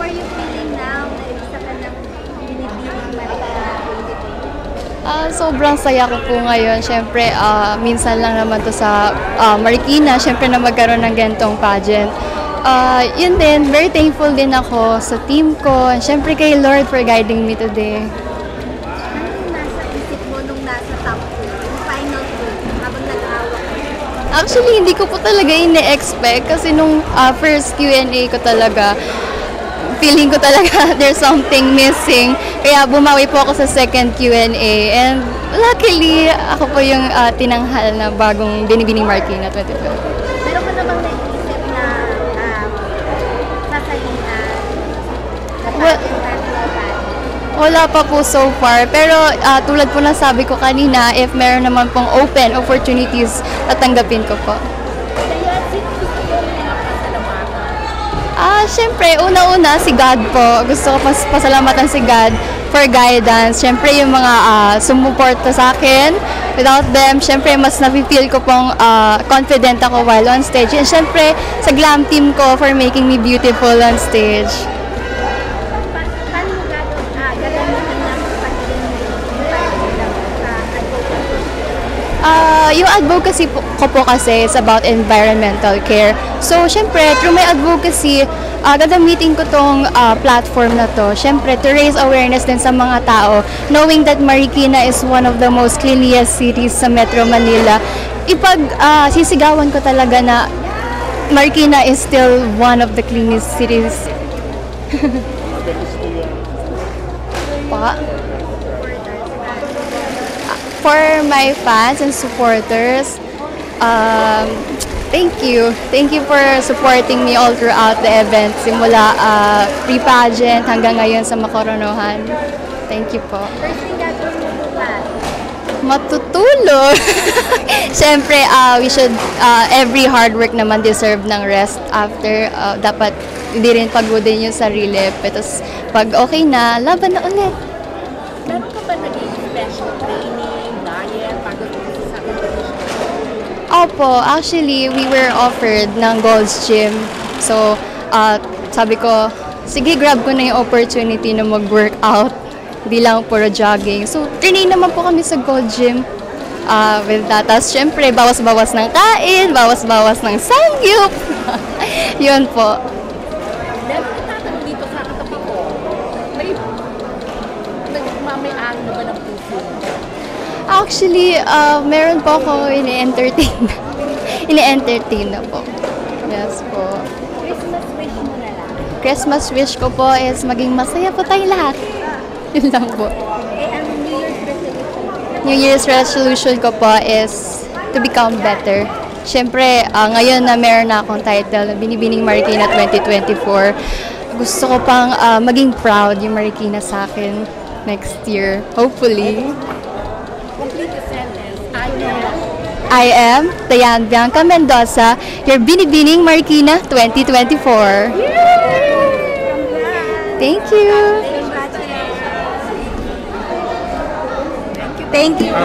are you feeling now na isa ka ng binibining Marikina 2020? Sobrang saya ko po ngayon. Siyempre, minsan lang naman to sa Marikina, siyempre na magkaroon ng ganitong pageant. Yun din, very thankful din ako sa team ko. And siyempre kay Lord for guiding me today. Ano yung nasa isip mo nung nasa top 2, yung final 2, habang nag-aawak mo? Actually, hindi ko po talaga ine-expect kasi nung first Q&A ko talaga, feeling ko talaga there's something missing. Kaya bumawi po ako sa second Q&A. And luckily, ako po yung tinanghal na bagong Binibining Marikina 2012. Meron ka na bang naisip na sasahihan? Wala pa po so far. Pero tulad po na sabi ko kanina, if meron naman pong open opportunities, tatanggapin ko po. Siyempre, una-una si God po. Gusto ko pasalamatan si God for guidance. Siyempre, yung mga sumuporta sa akin. Without them, siyempre, mas nafe-feel ko pong confident ako while on stage. And siyempre, sa glam team ko for making me beautiful on stage. Paano mo gagamitin ng Yung advocacy ko po kasi is about environmental care. So, syempre, through my advocacy, gagamitin ko tong platform na to, syempre, to raise awareness din sa mga tao, knowing that Marikina is one of the most cleanliest cities sa Metro Manila. Sisigawan ko talaga na Marikina is still one of the cleanest cities. For my fans and supporters, thank you. Thank you for supporting me all throughout the event. Simula pre-pageant hanggang ngayon sa makoronohan. Thank you po. First thing gagawin mo bukas? Matutulog. Siyempre, we should, every hard work naman deserve ng rest after. Dapat hindi rin pagodin yung sarili. Pero pag okay na, laban na ulit. Meron ka ba naging special training, diet, bago sa competition? Opo, actually, we were offered ng Gold's Gym. So, sabi ko, sige, grab ko na yung opportunity na mag-workout. Di lang puro jogging. So, train naman po kami sa Gold Gym. With that, tapos syempre, bawas-bawas ng kain, bawas-bawas ng sangyup. Yun po. Meron ka tatanong dito sa katabi ko, nagmamayaan na ba ng puso? Actually, meron po ako ini-entertain. Ini-entertain na po. Yes po. Christmas wish mo na lang. Christmas wish ko po is maging masaya po tayong lahat. Yun lang po. Ang New Year's resolution? New Year's resolution ko po is to become better. Siyempre, ngayon na meron na akong title na Binibining Marikina 2024, gusto ko pang maging proud yung Marikina sa akin next year, hopefully. Complete the sentence. I am Dayan Bianca Mendoza, your Binibining Marikina 2024. Thank you. Thank you.